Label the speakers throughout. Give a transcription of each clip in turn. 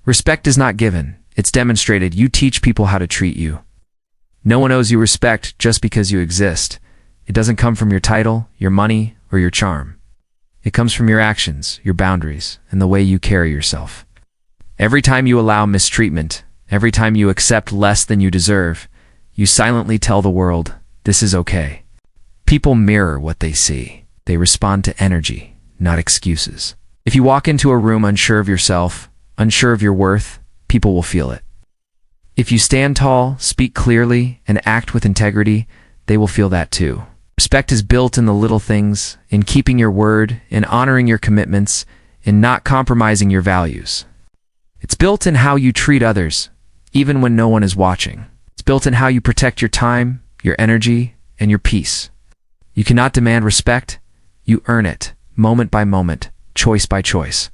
Speaker 1: Respect is not given, it's demonstrated. You teach people how to treat you. No one owes you respect just because you exist. It doesn't come from your title, your money, or your charm. It comes from your actions, your boundaries, and the way you carry yourself. Every time you allow mistreatment, every time you accept less than you deserve, you silently tell the world, this is okay. People mirror what they see. They respond to energy, not excuses. If you walk into a room unsure of yourself, unsure of your worth, people will feel it. If you stand tall, speak clearly, and act with integrity, they will feel that too. Respect is built in the little things, in keeping your word, in honoring your commitments, in not compromising your values. It's built in how you treat others, even when no one is watching. It's built in how you protect your time, your energy, and your peace. You cannot demand respect, you earn it, moment by moment, choice by choice.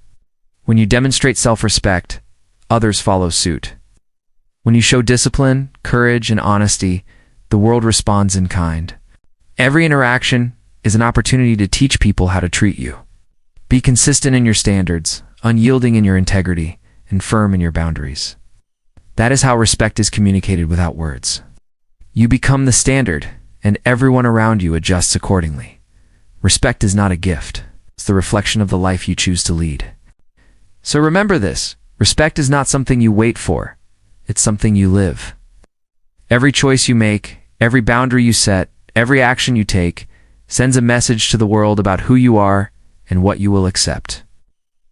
Speaker 1: When you demonstrate self-respect, others follow suit. When you show discipline, courage, and honesty, the world responds in kind. Every interaction is an opportunity to teach people how to treat you. Be consistent in your standards, unyielding in your integrity, and firm in your boundaries. That is how respect is communicated without words. You become the standard, and everyone around you adjusts accordingly. Respect is not a gift. It's the reflection of the life you choose to lead. So remember this, respect is not something you wait for. It's something you live. Every choice you make, every boundary you set, every action you take sends a message to the world about who you are and what you will accept.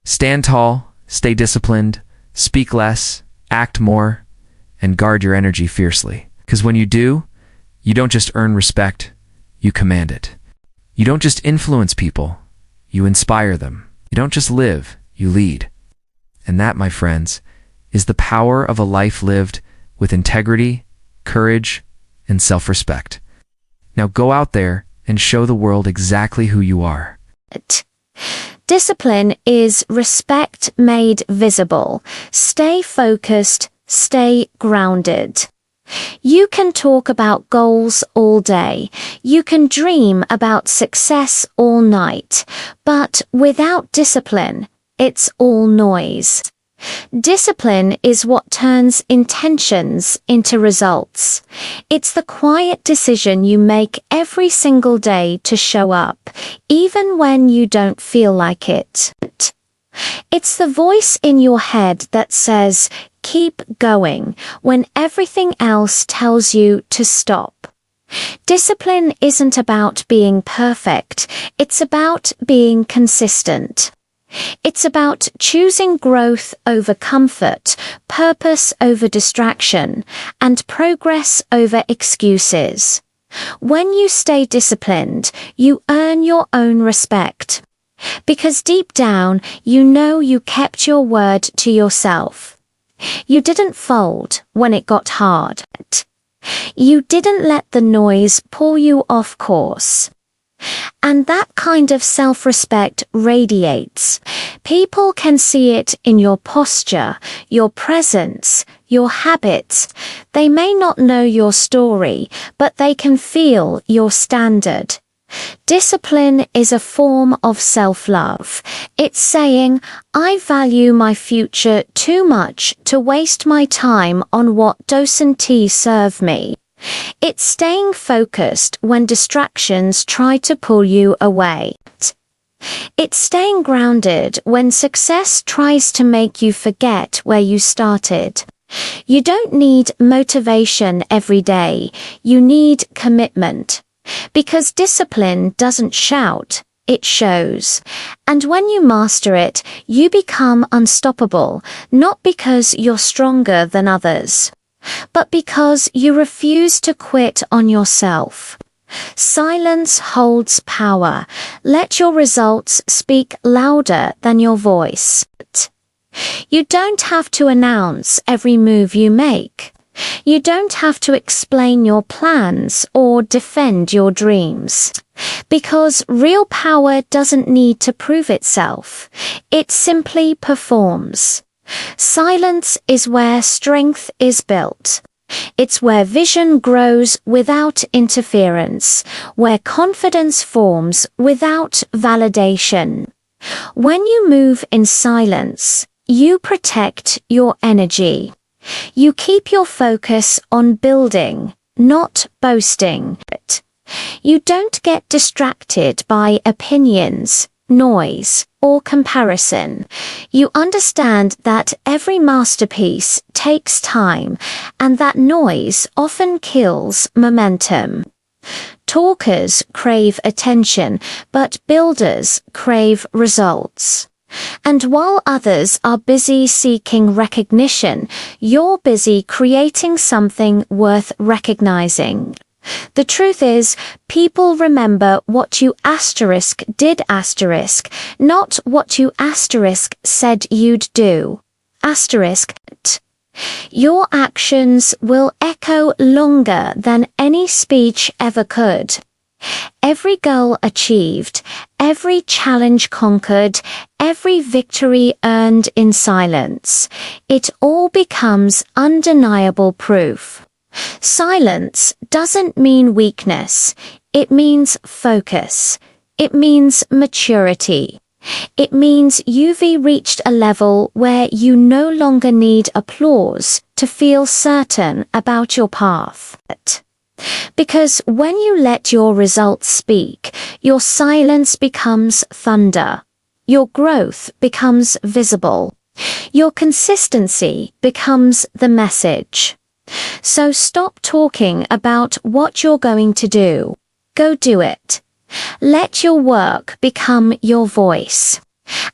Speaker 1: Stand tall, stay disciplined, speak less, act more, and guard your energy fiercely. Because when you do, you don't just earn respect, you command it. You don't just influence people, you inspire them. You don't just live, you lead. And that, my friends, is the power of a life lived with integrity, courage, and self-respect. Now go out there and show the world exactly who you are.
Speaker 2: Discipline is respect made visible. Stay focused, stay grounded. You can talk about goals all day. You can dream about success all night. But without discipline, it's all noise. Discipline is what turns intentions into results. It's the quiet decision you make every single day to show up, even when you don't feel like it. It's the voice in your head that says, keep going, when everything else tells you to stop. Discipline isn't about being perfect, it's about being consistent. It's about choosing growth over comfort, purpose over distraction, and progress over excuses. When you stay disciplined, you earn your own respect. Because deep down, you know you kept your word to yourself. You didn't fold when it got hard. You didn't let the noise pull you off course. And that kind of self-respect radiates. People can see it in your posture, your presence, your habits. They may not know your story, but they can feel your standard. Discipline is a form of self-love. It's saying, I value my future too much to waste my time on what doesn't serve me. It's staying focused when distractions try to pull you away. It's staying grounded when success tries to make you forget where you started. You don't need motivation every day. You need commitment. Because discipline doesn't shout, it shows. And when you master it, you become unstoppable, not because you're stronger than others, but because you refuse to quit on yourself. Silence holds power. Let your results speak louder than your voice. You don't have to announce every move you make. You don't have to explain your plans or defend your dreams. Because real power doesn't need to prove itself. It simply performs. Silence is where strength is built. It's where vision grows without interference, where confidence forms without validation. When you move in silence, You protect your energy. You keep your focus on building, not boasting. You don't get distracted by opinions, noise, or comparison. You understand that every masterpiece takes time and that noise often kills momentum. Talkers crave attention, but builders crave results. And while others are busy seeking recognition, you're busy creating something worth recognizing. The truth is, people remember what you did not what you said you'd do. Your actions will echo longer than any speech ever could. Every goal achieved, every challenge conquered, every victory earned in silence, it all becomes undeniable proof. Silence doesn't mean weakness. It means focus. It means maturity. It means you've reached a level where you no longer need applause to feel certain about your path. Because when you let your results speak, your silence becomes thunder. Your growth becomes visible. Your consistency becomes the message. So stop talking about what you're going to do. Go do it. Let your work become your voice.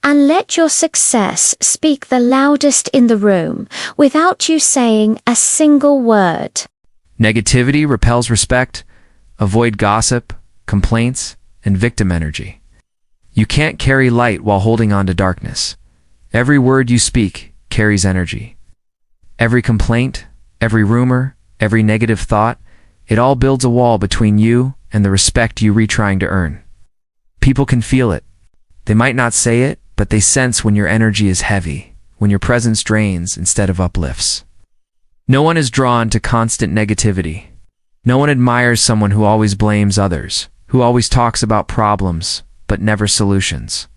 Speaker 2: And let your success speak the loudest in the room without you saying a single word.
Speaker 1: Negativity repels respect. Avoid gossip, complaints, and victim energy. You can't carry light while holding on to darkness. Every word you speak carries energy. Every complaint, every rumor, every negative thought, it all builds a wall between you and the respect you're trying to earn. People can feel it. They might not say it, but they sense when your energy is heavy, when your presence drains instead of uplifts. No one is drawn to constant negativity. No one admires someone who always blames others, who always talks about problems, but never solutions.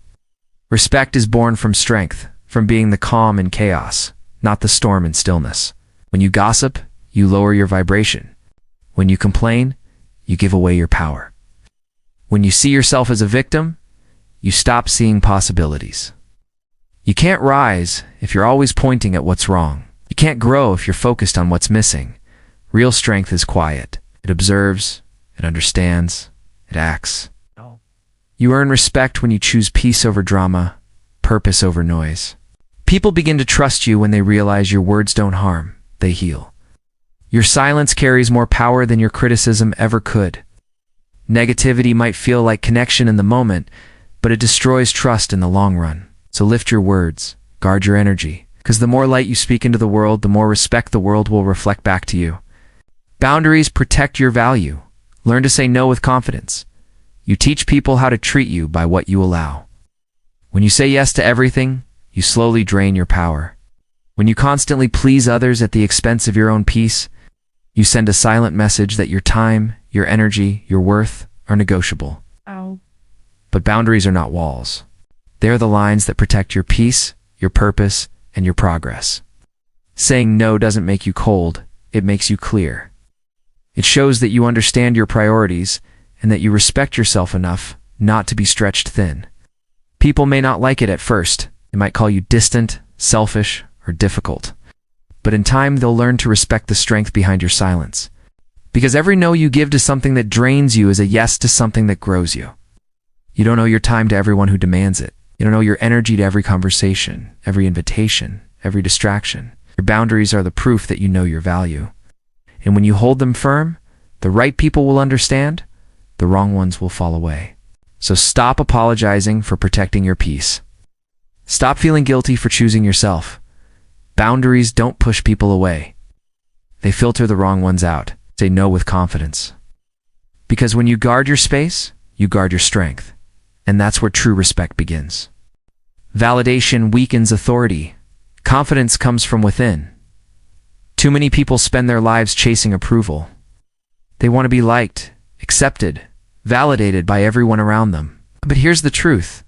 Speaker 1: Respect is born from strength, from being the calm in chaos, not the storm in stillness. When you gossip, you lower your vibration. When you complain, you give away your power. When you see yourself as a victim, you stop seeing possibilities. You can't rise if you're always pointing at what's wrong. You can't grow if you're focused on what's missing. Real strength is quiet. It observes, it understands, it acts. You earn respect when you choose peace over drama, purpose over noise. People begin to trust you when they realize your words don't harm, they heal. Your silence carries more power than your criticism ever could. Negativity might feel like connection in the moment, but it destroys trust in the long run. So lift your words, guard your energy, because the more light you speak into the world, the more respect the world will reflect back to you. Boundaries protect your value. Learn to say no with confidence. You teach people how to treat you by what you allow. When you say yes to everything, you slowly drain your power. When you constantly please others at the expense of your own peace, you send a silent message that your time, your energy, your worth are negotiable. But boundaries are not walls. They are the lines that protect your peace, your purpose, and your progress. Saying no doesn't make you cold, it makes you clear. It shows that you understand your priorities and that you respect yourself enough not to be stretched thin. People may not like it at first. They might call you distant, selfish, or difficult. But in time, they'll learn to respect the strength behind your silence. Because every no you give to something that drains you is a yes to something that grows you. You don't owe your time to everyone who demands it. You don't owe your energy to every conversation, every invitation, every distraction. Your boundaries are the proof that you know your value. And when you hold them firm, the right people will understand, the wrong ones will fall away. So stop apologizing for protecting your peace. Stop feeling guilty for choosing yourself. Boundaries don't push people away. They filter the wrong ones out. Say no with confidence. Because when you guard your space, you guard your strength. And that's where true respect begins. Validation weakens authority. Confidence comes from within. Too many people spend their lives chasing approval. They want to be liked, accepted, validated by everyone around them. But here's the truth.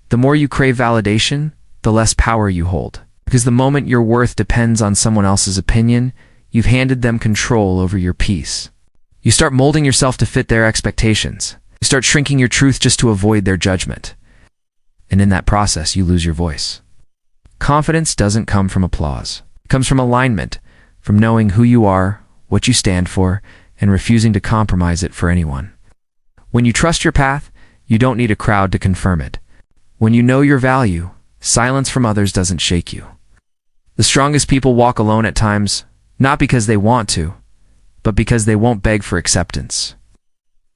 Speaker 1: The more you crave validation, the less power you hold. Because the moment your worth depends on someone else's opinion, you've handed them control over your peace. You start molding yourself to fit their expectations. You start shrinking your truth just to avoid their judgment. And in that process, you lose your voice. Confidence doesn't come from applause. It comes from alignment, from knowing who you are, what you stand for, and refusing to compromise it for anyone. When you trust your path, you don't need a crowd to confirm it. When you know your value, silence from others doesn't shake you. The strongest people walk alone at times, not because they want to, but because they won't beg for acceptance.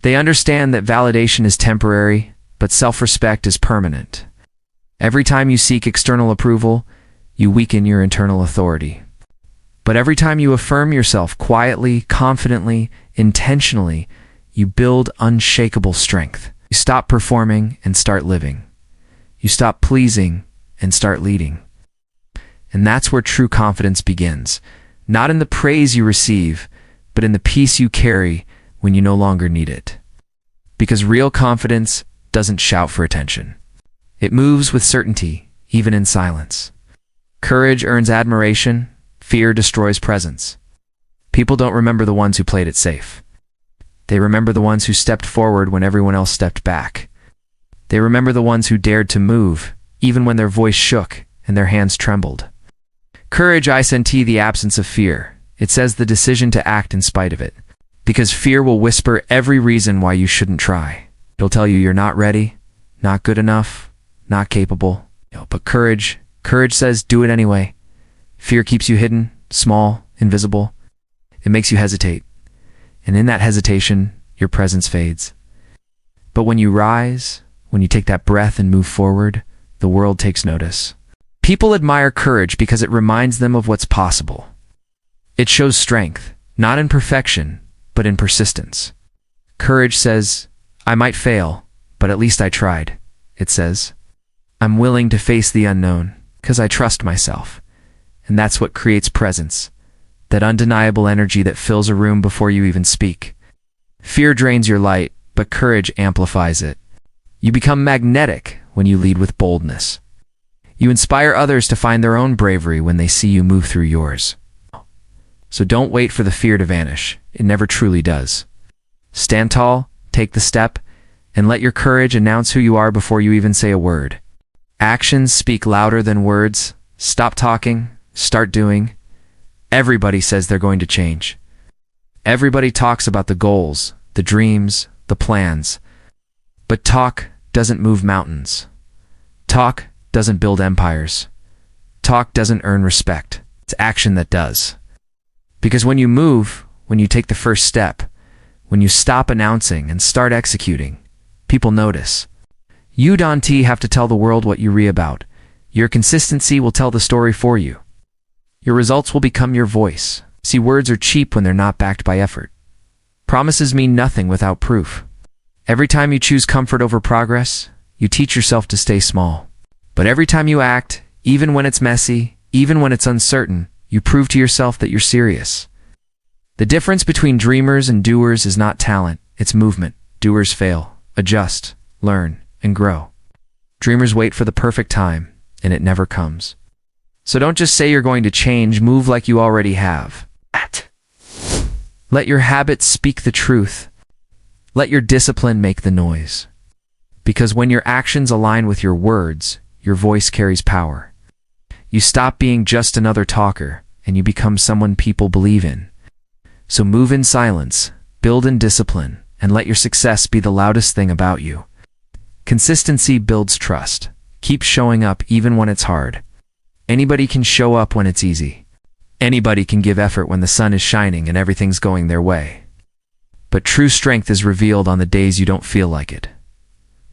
Speaker 1: They understand that validation is temporary, but self-respect is permanent. Every time you seek external approval, you weaken your internal authority. But every time you affirm yourself quietly, confidently, intentionally, you build unshakable strength. You stop performing and start living. You stop pleasing and start leading. And that's where true confidence begins, not in the praise you receive, but in the peace you carry when you no longer need it. Because real confidence doesn't shout for attention. It moves with certainty, even in silence. Courage earns admiration, fear destroys presence. People don't remember the ones who played it safe. They remember the ones who stepped forward when everyone else stepped back. They remember the ones who dared to move, even when their voice shook and their hands trembled. Courage isn't the absence of fear. It says the decision to act in spite of it. Because fear will whisper every reason why you shouldn't try. It'll tell you you're not ready, not good enough, not capable. But courage says do it anyway. Fear keeps you hidden, small, invisible. It makes you hesitate. And in that hesitation, your presence fades. But when you rise, when you take that breath and move forward, the world takes notice. People admire courage because it reminds them of what's possible. It shows strength, not in perfection, but in persistence. Courage says, I might fail, but at least I tried. It says, I'm willing to face the unknown, because I trust myself. And that's what creates presence, that undeniable energy that fills a room before you even speak. Fear drains your light, but courage amplifies it. You become magnetic when you lead with boldness. You inspire others to find their own bravery when they see you move through yours. So don't wait for the fear to vanish. It never truly does. Stand tall, take the step, and let your courage announce who you are before you even say a word. Actions speak louder than words. Stop talking, start doing. Everybody says they're going to change. Everybody talks about the goals, the dreams, the plans. But talk doesn't move mountains. Talk doesn't build empires. Talk doesn't earn respect. It's action that does. Because when you move, when you take the first step, when you stop announcing and start executing, people notice. You don't have to tell the world what you're about. Your consistency will tell the story for you. Your results will become your voice. See, words are cheap when they're not backed by effort. Promises mean nothing without proof. Every time you choose comfort over progress, you teach yourself to stay small. But every time you act, even when it's messy, even when it's uncertain, you prove to yourself that you're serious. The difference between dreamers and doers is not talent, it's movement. Doers fail, adjust, learn, and grow. Dreamers wait for the perfect time, and it never comes. So don't just say you're going to change, move like you already have. Let your habits speak the truth. Let your discipline make the noise. Because when your actions align with your words, your voice carries power. You stop being just another talker, and you become someone people believe in. So move in silence, build in discipline, and let your success be the loudest thing about you. Consistency builds trust. Keep showing up even when it's hard. Anybody can show up when it's easy. Anybody can give effort when the sun is shining and everything's going their way. But true strength is revealed on the days you don't feel like it.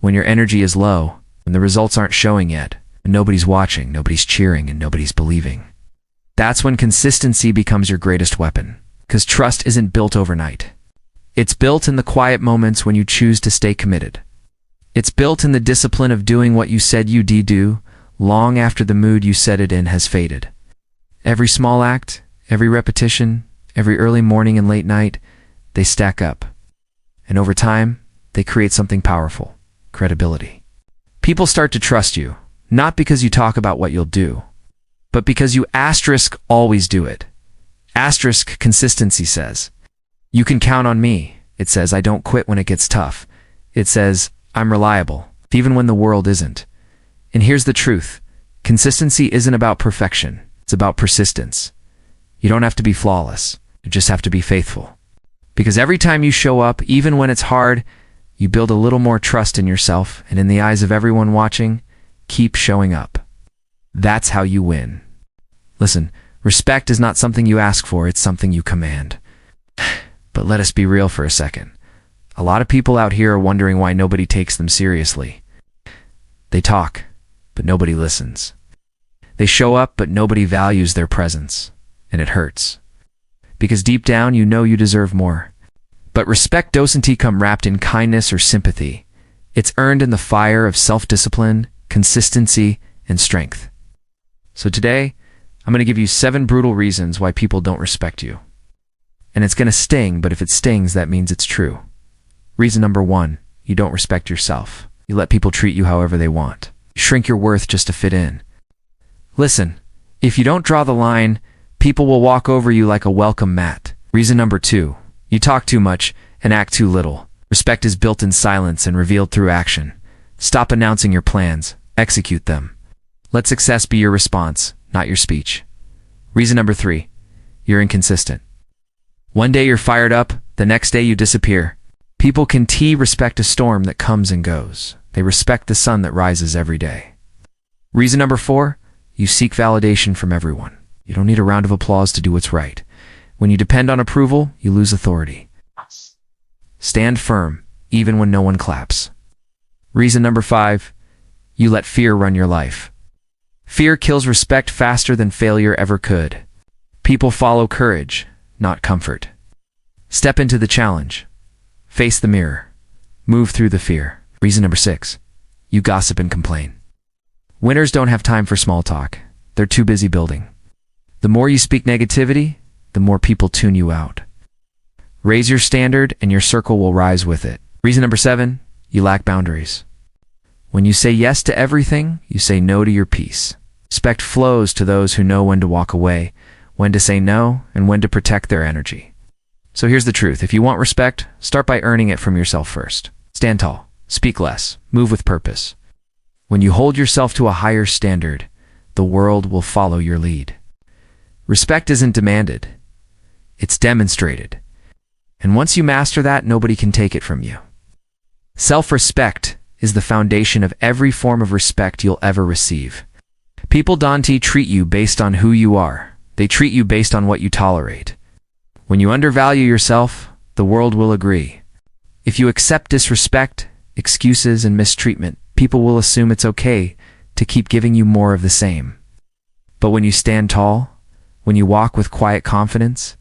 Speaker 1: When your energy is low, when the results aren't showing yet, and nobody's watching, nobody's cheering, and nobody's believing. That's when consistency becomes your greatest weapon. Because trust isn't built overnight. It's built in the quiet moments when you choose to stay committed. It's built in the discipline of doing what you said you'd do, long after the mood you set it in has faded. Every small act, every repetition, every early morning and late night, they stack up. And over time, they create something powerful: credibility. People start to trust you, not because you talk about what you'll do, but because you asterisk always do it. Asterisk consistency says, you can count on me. It says, I don't quit when it gets tough. It says, I'm reliable, even when the world isn't. And here's the truth. Consistency isn't about perfection. It's about persistence. You don't have to be flawless. You just have to be faithful. Because every time you show up, even when it's hard, you build a little more trust in yourself, and in the eyes of everyone watching, keep showing up. That's how you win. Listen, respect is not something you ask for, it's something you command. But let us be real for a second. A lot of people out here are wondering why nobody takes them seriously. They talk, but nobody listens. They show up, but nobody values their presence, and it hurts. Because deep down, you know you deserve more. But respect doesn't come wrapped in kindness or sympathy. It's earned in the fire of self-discipline, consistency, and strength. So today, I'm going to give you 7 brutal reasons why people don't respect you. And it's going to sting, but if it stings, that means it's true. Reason number 1, you don't respect yourself. You let people treat you however they want. You shrink your worth just to fit in. Listen, if you don't draw the line, people will walk over you like a welcome mat. Reason number 2, you talk too much and act too little. Respect is built in silence and revealed through action. Stop announcing your plans, execute them. Let success be your response, not your speech. Reason number 3, you're inconsistent. One day you're fired up, the next day you disappear. People can respect a storm that comes and goes. They respect the sun that rises every day. Reason number 4, you seek validation from everyone. You don't need a round of applause to do what's right. When you depend on approval, you lose authority. Stand firm, even when no one claps. Reason number 5, you let fear run your life. Fear kills respect faster than failure ever could. People follow courage, not comfort. Step into the challenge. Face the mirror. Move through the fear. Reason number 6, you gossip and complain. Winners don't have time for small talk. They're too busy building. The more you speak negativity, the more people tune you out. Raise your standard and your circle will rise with it. Reason number 7, you lack boundaries. When you say yes to everything, you say no to your peace. Respect flows to those who know when to walk away, when to say no, and when to protect their energy. So here's the truth. If you want respect, start by earning it from yourself first. Stand tall, speak less, move with purpose. When you hold yourself to a higher standard, the world will follow your lead. Respect isn't demanded. It's demonstrated. And once you master that, nobody can take it from you. Self-respect is the foundation of every form of respect you'll ever receive. People don't treat you based on who you are. They treat you based on what you tolerate. When you undervalue yourself, the world will agree. If you accept disrespect, excuses, and mistreatment, people will assume it's okay to keep giving you more of the same. But when you stand tall, when you walk with quiet confidence,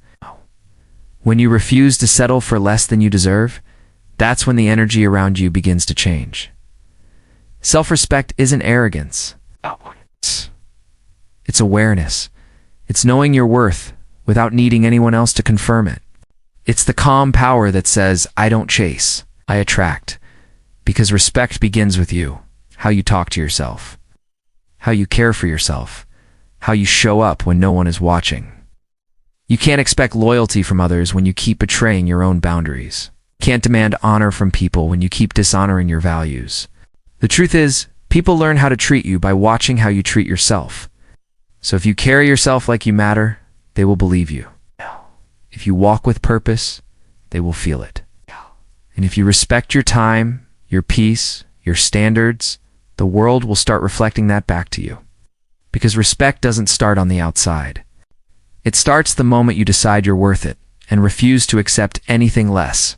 Speaker 1: when you refuse to settle for less than you deserve, that's when the energy around you begins to change. Self-respect isn't arrogance. It's awareness. It's knowing your worth without needing anyone else to confirm it. It's the calm power that says, I don't chase, I attract. Because respect begins with you, how you talk to yourself, how you care for yourself, how you show up when no one is watching. You can't expect loyalty from others when you keep betraying your own boundaries. You can't demand honor from people when you keep dishonoring your values. The truth is, people learn how to treat you by watching how you treat yourself. So if you carry yourself like you matter, they will believe you. If you walk with purpose, they will feel it. And if you respect your time, your peace, your standards, the world will start reflecting that back to you. Because respect doesn't start on the outside. It starts the moment you decide you're worth it and refuse to accept anything less.